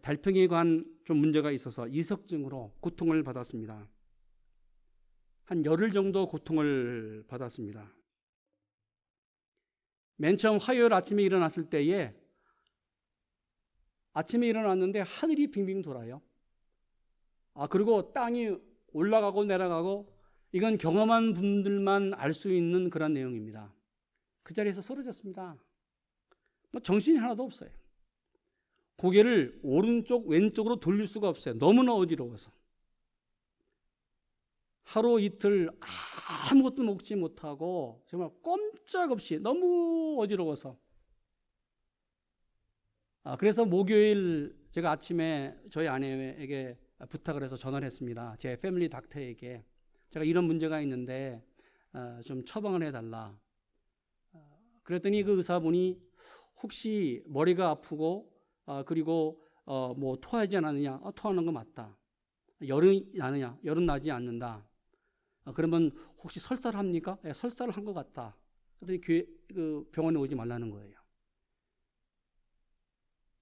달팽이에 관한 좀 문제가 있어서 이석증으로 고통을 받았습니다. 한 열흘 정도 고통을 받았습니다. 맨 처음 화요일 아침에 일어났을 때에 아침에 일어났는데 하늘이 빙빙 돌아요. 그리고 땅이 올라가고 내려가고, 이건 경험한 분들만 알 수 있는 그런 내용입니다. 그 자리에서 쓰러졌습니다. 정신이 하나도 없어요. 고개를 오른쪽 왼쪽으로 돌릴 수가 없어요. 너무나 어지러워서. 하루 이틀 아무것도 먹지 못하고 정말 꼼짝없이 너무 어지러워서, 그래서 목요일 제가 아침에 저희 아내에게 부탁을 해서 전화를 했습니다. 제 패밀리 닥터에게 제가 이런 문제가 있는데 좀 처방을 해달라. 그랬더니 그 의사분이 혹시 머리가 아프고 그리고 뭐 토하지 않느냐? 토하는 거 맞다. 열이 나느냐? 열은 나지 않는다. 그러면 혹시 설사를 합니까? 설사를 한 것 같다. 그랬더니 그 병원에 오지 말라는 거예요.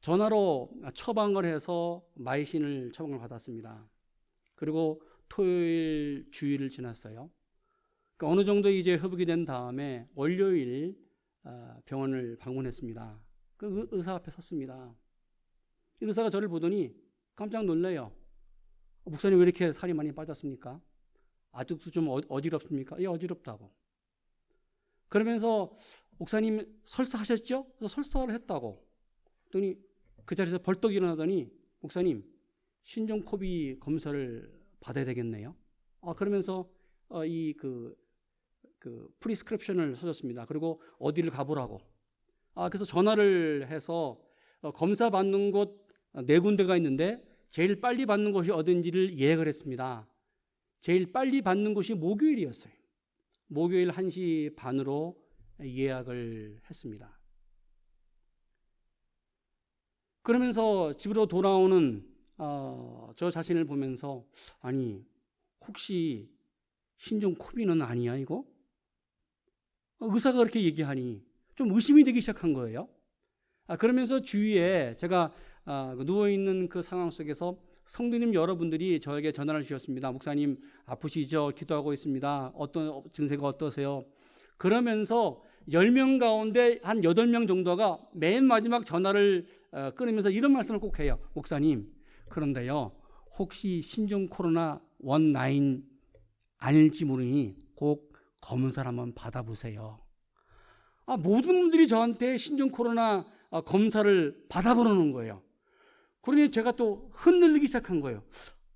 전화로 처방을 해서 마이신을 처방을 받았습니다. 그리고 토요일 주일을 지났어요. 그러니까 어느 정도 이제 회복이 된 다음에 월요일 병원을 방문했습니다. 그 의사 앞에 섰습니다. 의사가 저를 보더니 깜짝 놀래요. 목사님 왜 이렇게 살이 많이 빠졌습니까? 아직도 좀 어지럽습니까? 예, 어지럽다고. 그러면서 목사님 설사하셨죠? 그래서 설사를 했다고. 그랬더니 그 자리에서 벌떡 일어나더니 목사님 신종코비 검사를 받아야 되겠네요. 그러면서 그 프리스크립션을 써줬습니다. 그리고 어디를 가보라고. 그래서 전화를 해서 검사 받는 곳 4군데가 있는데 제일 빨리 받는 곳이 어딘지를 예약을 했습니다. 제일 빨리 받는 곳이 목요일이었어요. 목요일 1시 반으로 예약을 했습니다. 그러면서 집으로 돌아오는 저 자신을 보면서 아니 혹시 신종코비는 아니야 이거? 의사가 그렇게 얘기하니 좀 의심이 되기 시작한 거예요. 그러면서 주위에 제가 누워있는 그 상황 속에서 성도님 여러분들이 저에게 전화를 주셨습니다. 목사님 아프시죠? 기도하고 있습니다. 어떤 증세가 어떠세요? 그러면서 10명 가운데 한 8명 정도가 맨 마지막 전화를 끊으면서 이런 말씀을 꼭 해요. 목사님, 그런데요 혹시 신종 코로나 19 아닐지 모르니 꼭 검사를 한번 받아보세요. 모든 분들이 저한테 신종 코로나 검사를 받아보는 거예요. 그러니 제가 또 흔들리기 시작한 거예요.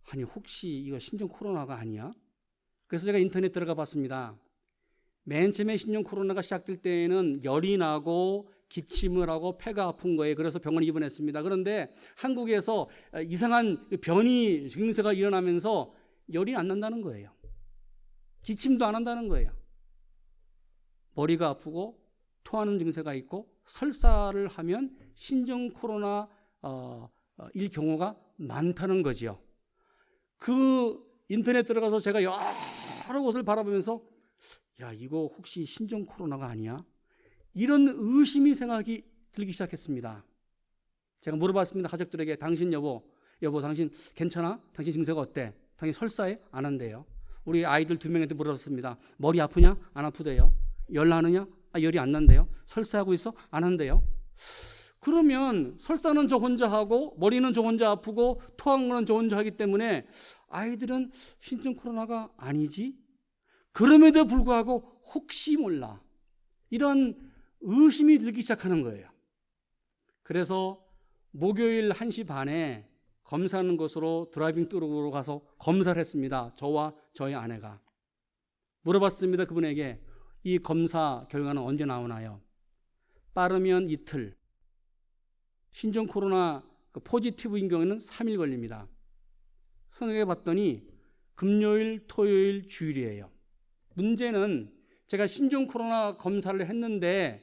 아니 혹시 이거 신종 코로나가 아니야? 그래서 제가 인터넷 들어가 봤습니다. 맨 처음에 신종 코로나가 시작될 때에는 열이 나고 기침을 하고 폐가 아픈 거예요. 그래서 병원에 입원했습니다. 그런데 한국에서 이상한 변이 증세가 일어나면서 열이 안 난다는 거예요. 기침도 안 한다는 거예요. 머리가 아프고 토하는 증세가 있고 설사를 하면 신종 코로나 일 경우가 많다는 거지요. 그 인터넷 들어가서 제가 여러 곳을 바라보면서 야 이거 혹시 신종 코로나가 아니야? 이런 의심이 생각이 들기 시작했습니다. 제가 물어봤습니다. 가족들에게 당신 여보 당신 괜찮아? 당신 증세가 어때? 당신 설사해? 안 한대요. 우리 아이들 2명한테 물어봤습니다. 머리 아프냐? 안 아프대요. 열 나느냐? 열이 안 난대요. 설사하고 있어? 안 한대요. 그러면 설사는 저 혼자 하고 머리는 저 혼자 아프고 토한 거는 저 혼자 하기 때문에 아이들은 신종 코로나가 아니지? 그럼에도 불구하고 혹시 몰라 이런 의심이 들기 시작하는 거예요. 그래서 목요일 1시 반에 검사하는 곳으로 드라이빙 뚜루로 가서 검사를 했습니다. 저와 저희 아내가 물어봤습니다. 그분에게 이 검사 결과는 언제 나오나요? 빠르면 이틀, 신종 코로나 포지티브인 경우에는 3일 걸립니다. 생각해 봤더니 금요일, 토요일, 주일이에요. 문제는 제가 신종 코로나 검사를 했는데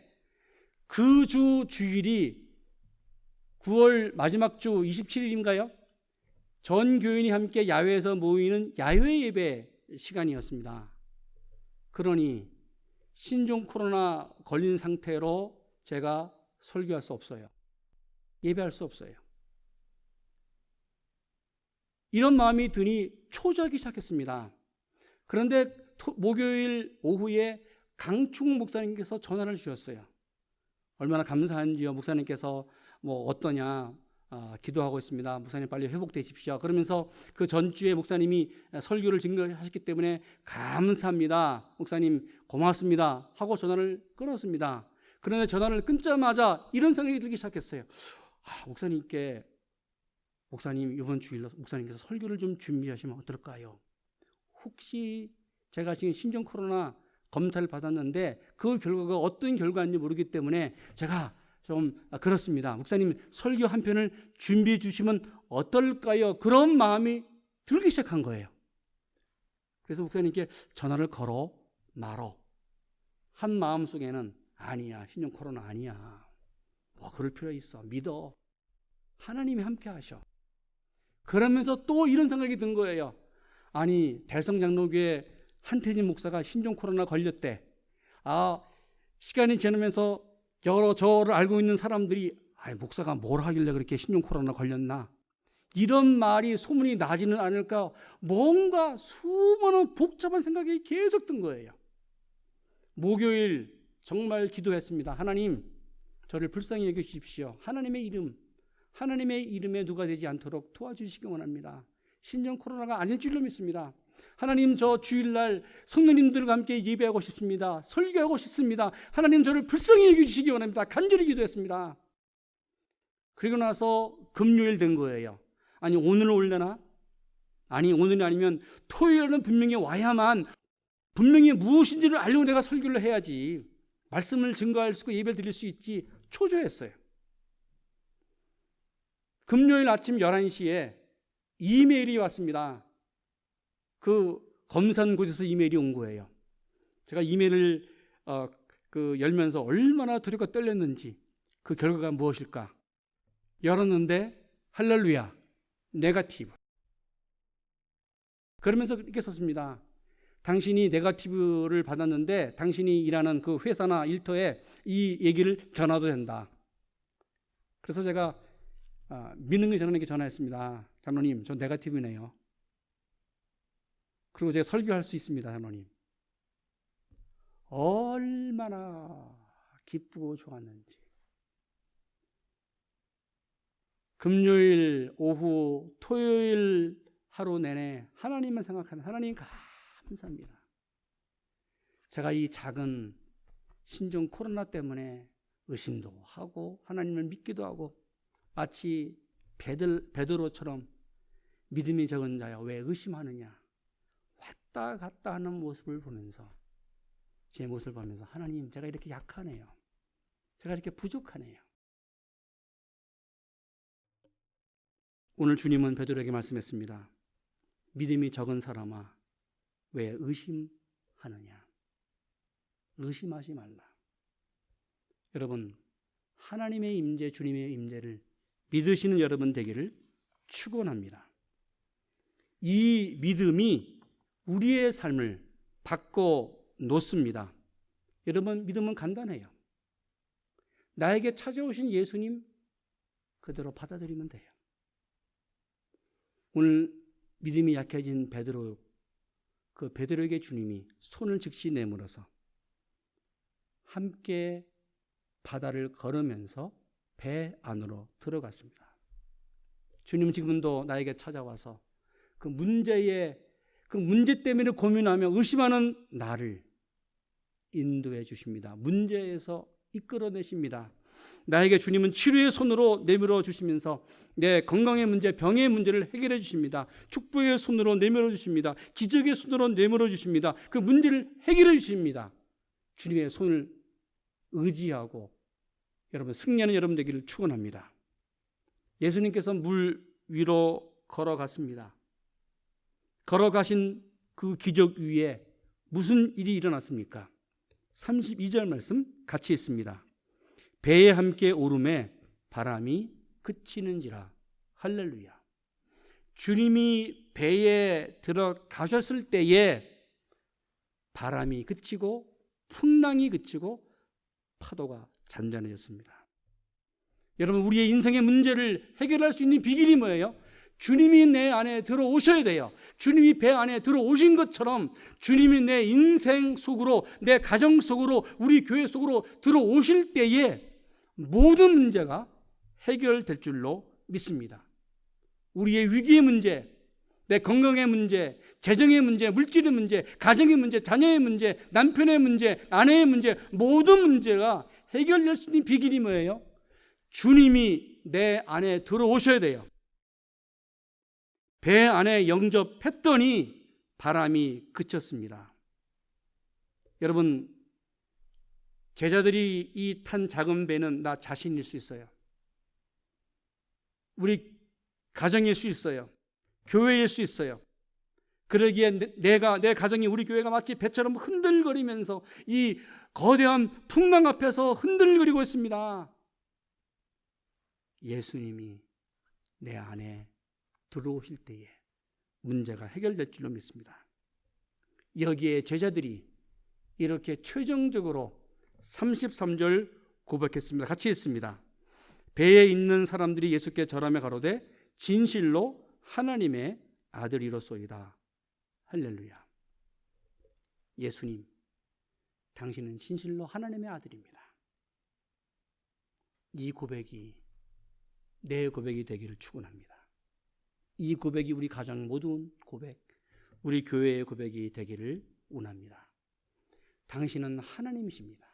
그 주 주일이 9월 마지막 주 27일인가요? 전 교인이 함께 야외에서 모이는 야외 예배 시간이었습니다. 그러니 신종 코로나 걸린 상태로 제가 설교할 수 없어요. 예배할 수 없어요. 이런 마음이 드니 초조하기 시작했습니다. 그런데 목요일 오후에 강충 목사님께서 전화를 주셨어요. 얼마나 감사한지요. 목사님께서 어떠냐 기도하고 있습니다. 목사님 빨리 회복되십시오. 그러면서 그 전주에 목사님이 설교를 증거하셨기 때문에 감사합니다. 목사님 고맙습니다. 하고 전화를 끊었습니다. 그런데 전화를 끊자마자 이런 생각이 들기 시작했어요. 목사님 이번 주일 목사님께서 설교를 좀 준비하시면 어떨까요? 혹시 제가 지금 신종 코로나 검사를 받았는데 그 결과가 어떤 결과인지 모르기 때문에 제가 좀 그렇습니다. 목사님 설교 한 편을 준비해 주시면 어떨까요? 그런 마음이 들기 시작한 거예요. 그래서 목사님께 전화를 걸어 말어. 한 마음 속에는 아니야, 신종 코로나 아니야. 그럴 필요 있어. 믿어. 하나님이 함께 하셔. 그러면서 또 이런 생각이 든 거예요. 아니 대성장로교회 한태진 목사가 신종 코로나 걸렸대. 시간이 지나면서 여러 저를 알고 있는 사람들이 목사가 뭘 하길래 그렇게 신종 코로나 걸렸나? 이런 말이 소문이 나지는 않을까? 뭔가 수많은 복잡한 생각이 계속 든 거예요. 목요일 정말 기도했습니다. 하나님, 저를 불쌍히 여겨주십시오. 하나님의 이름에 누가 되지 않도록 도와주시기 원합니다. 신종 코로나가 아닐 줄로 믿습니다. 하나님, 저 주일날 성도님들과 함께 예배하고 싶습니다. 설교하고 싶습니다. 하나님, 저를 불쌍히 여겨주시기 원합니다. 간절히 기도했습니다. 그리고 나서 금요일 된 거예요. 아니 오늘 올려나? 아니 오늘이 아니면 토요일은 분명히 와야만 분명히 무엇인지를 알려고 내가 설교를 해야지. 말씀을 증거할 수 있고 예배를 드릴 수 있지. 초조했어요. 금요일 아침 11시에 이메일이 왔습니다. 그 검사한 곳에서 이메일이 온 거예요. 제가 이메일을 열면서 얼마나 두렵고 떨렸는지. 그 결과가 무엇일까? 열었는데 할렐루야, 네거티브. 그러면서 이렇게 썼습니다. 당신이 네거티브를 받았는데 당신이 일하는 그 회사나 일터에 이 얘기를 전화도 된다. 그래서 제가 믿는 장로님께 전화했습니다. 장로님, 저 네거티브네요. 그리고 제가 설교할 수 있습니다. 장로님. 얼마나 기쁘고 좋았는지. 금요일 오후, 토요일 하루 내내 하나님만 생각하는 하나님 감사합니다. 제가 이 작은 신종 코로나 때문에 의심도 하고 하나님을 믿기도 하고 마치 베드로처럼 믿음이 적은 자야 왜 의심하느냐 왔다 갔다 하는 모습을 보면서 제 모습을 보면서 하나님 제가 이렇게 약하네요. 제가 이렇게 부족하네요. 오늘 주님은 베드로에게 말씀했습니다. 믿음이 적은 사람아 왜 의심하느냐. 의심하지 말라. 여러분 하나님의 임재 주님의 임재를 믿으시는 여러분 되기를 축원합니다. 이 믿음이 우리의 삶을 바꿔 놓습니다. 여러분 믿음은 간단해요. 나에게 찾아오신 예수님 그대로 받아들이면 돼요. 오늘 믿음이 약해진 베드로, 그 베드로에게 주님이 손을 즉시 내밀어서 함께 바다를 걸으면서 배 안으로 들어갔습니다. 주님은 지금도 나에게 찾아와서 그 문제 때문에 고민하며 의심하는 나를 인도해 주십니다. 문제에서 이끌어내십니다. 나에게 주님은 치료의 손으로 내밀어 주시면서 내 건강의 문제, 병의 문제를 해결해 주십니다. 축복의 손으로 내밀어 주십니다. 기적의 손으로 내밀어 주십니다. 그 문제를 해결해 주십니다. 주님의 손을 의지하고 여러분 승리하는 여러분 되기를 축원합니다. 예수님께서 물 위로 걸어갔습니다. 걸어가신 그 기적 위에 무슨 일이 일어났습니까? 32절 말씀 같이 있습니다. 배에 함께 오름에 바람이 그치는지라. 할렐루야. 주님이 배에 들어가셨을 때에 바람이 그치고 풍랑이 그치고 파도가 잔잔해졌습니다. 여러분 우리의 인생의 문제를 해결할 수 있는 비결이 뭐예요? 주님이 내 안에 들어오셔야 돼요. 주님이 배 안에 들어오신 것처럼 주님이 내 인생 속으로, 내 가정 속으로, 우리 교회 속으로 들어오실 때에 모든 문제가 해결될 줄로 믿습니다. 우리의 위기의 문제, 내 건강의 문제, 재정의 문제, 물질의 문제, 가정의 문제, 자녀의 문제, 남편의 문제, 아내의 문제, 모든 문제가 해결될 수 있는 비결이 뭐예요? 주님이 내 안에 들어오셔야 돼요. 배 안에 영접했더니 바람이 그쳤습니다. 여러분 제자들이 이 탄 작은 배는 나 자신일 수 있어요. 우리 가정일 수 있어요. 교회일 수 있어요. 그러기에 내 가정이 우리 교회가 마치 배처럼 흔들거리면서 이 거대한 풍랑 앞에서 흔들거리고 있습니다. 예수님이 내 안에 들어오실 때에 문제가 해결될 줄로 믿습니다. 여기에 제자들이 이렇게 최종적으로 33절 고백했습니다. 같이 읽습니다. 배에 있는 사람들이 예수께 절하며 가로되 진실로 하나님의 아들이로소이다. 할렐루야. 예수님, 당신은 진실로 하나님의 아들입니다. 이 고백이 내 고백이 되기를 축원합니다. 이 고백이 우리 가정 모든 고백, 우리 교회의 고백이 되기를 원합니다. 당신은 하나님이십니다.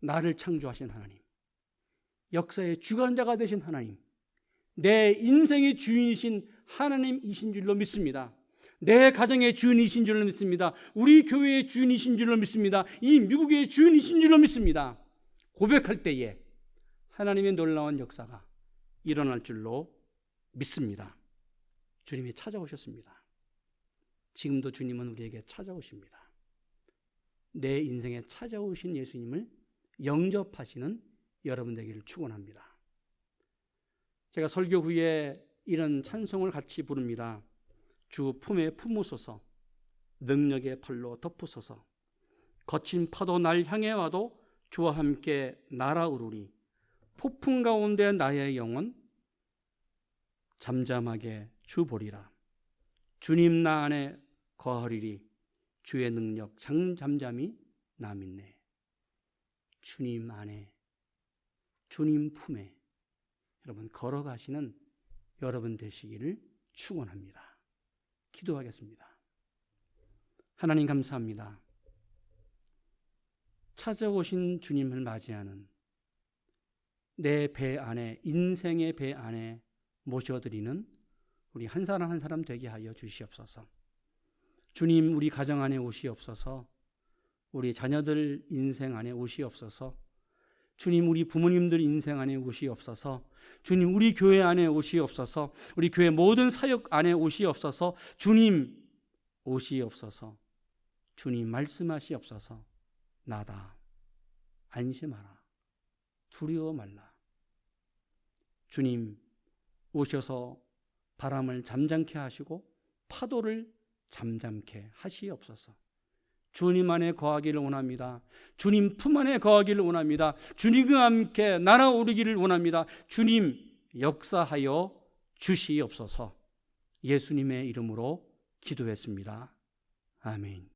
나를 창조하신 하나님, 역사의 주관자가 되신 하나님, 내 인생의 주인이신 하나님이신 줄로 믿습니다. 내 가정의 주인이신 줄로 믿습니다. 우리 교회의 주인이신 줄로 믿습니다. 이 미국의 주인이신 줄로 믿습니다. 고백할 때에 하나님의 놀라운 역사가 일어날 줄로 믿습니다. 주님이 찾아오셨습니다. 지금도 주님은 우리에게 찾아오십니다. 내 인생에 찾아오신 예수님을 영접하시는 여러분 되기를 축원합니다. 제가 설교 후에 이런 찬송을 같이 부릅니다. 주 품에 품으소서, 능력의 팔로 덮으소서, 거친 파도 날 향해 와도 주와 함께 날아오르리. 폭풍 가운데 나의 영혼 잠잠하게 주 보리라. 주님 나 안에 거하리리. 주의 능력 잠잠히 나 믿네. 주님 안에, 주님 품에 여러분 걸어가시는 여러분 되시기를 축원합니다. 기도하겠습니다. 하나님 감사합니다. 찾아오신 주님을 맞이하는 내 배 안에, 인생의 배 안에 모셔드리는 우리 한 사람 한 사람 되게 하여 주시옵소서. 주님, 우리 가정 안에 오시옵소서. 우리 자녀들 인생 안에 오시옵소서. 주님, 우리 부모님들 인생 안에 오시옵소서. 주님, 우리 교회 안에 오시옵소서. 우리 교회 모든 사역 안에 오시옵소서. 주님, 오시옵소서. 주님, 말씀하시옵소서. 나다. 안심하라. 두려워 말라. 주님, 오셔서 바람을 잠잠케 하시고 파도를 잠잠케 하시옵소서. 주님 안에 거하기를 원합니다. 주님 품 안에 거하기를 원합니다. 주님과 함께 날아오르기를 원합니다. 주님 역사하여 주시옵소서. 예수님의 이름으로 기도했습니다. 아멘.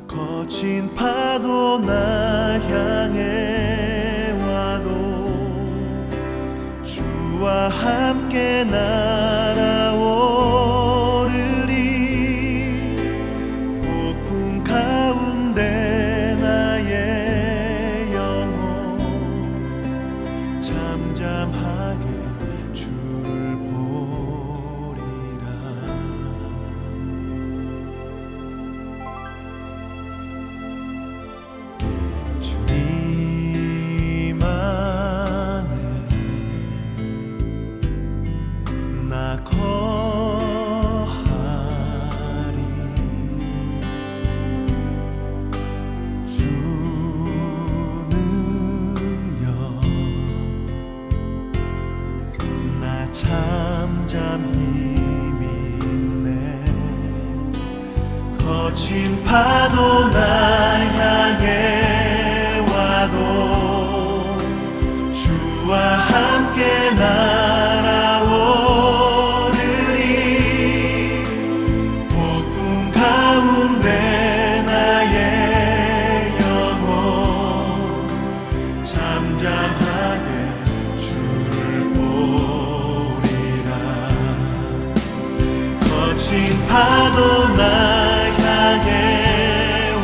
거친 파도 날 향해 와도 주와 함께 날아오르리. 폭풍 가운데 나의 영혼 잠잠하게 주를 보리라. 주님 안에 나 거하리. 주 능력 나 잠잠히 믿네. 거친 파도 날 향해 와도 주와 함께 날아오르리. 폭풍 가운데 나의 영혼 잠잠하게 주를 보리라. 거친 파도 날 향해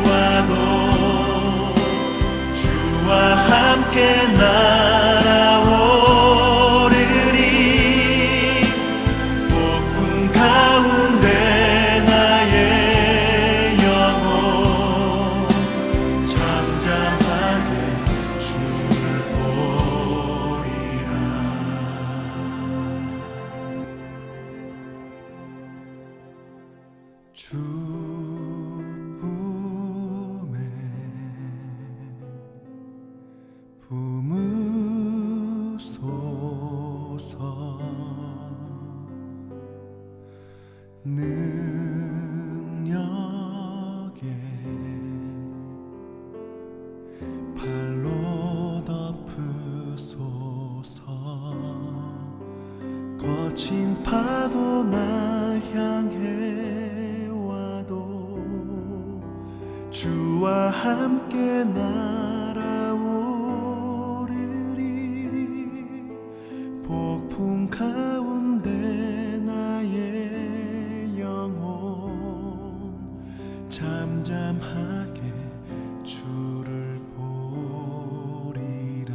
와도 주와 함께 날아오르리. 폭풍 가운데 나의 영혼 잠잠하게 주를 보리라. 주 품에 품으소서. 능력에 발로 덮으소서. 거친 파도 날 향해 와도 주와 함께 날아오르리. 폭풍 가운데 나의 영혼 잠잠하게 주를 보리라.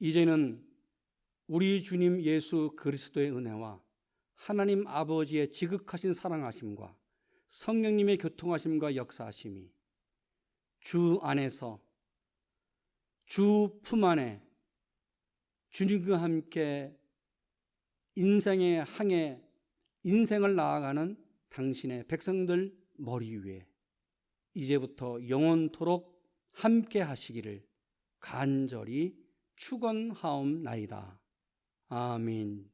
이제는 우리 주님 예수 그리스도의 은혜와 하나님 아버지의 지극하신 사랑하심과 성령님의 교통하심과 역사하심이 주 안에서 주 품 안에 주님과 함께 인생의 항해, 인생을 나아가는 당신의 백성들 머리 위에 이제부터 영원토록 함께 하시기를 간절히 축원하옵나이다. 아멘.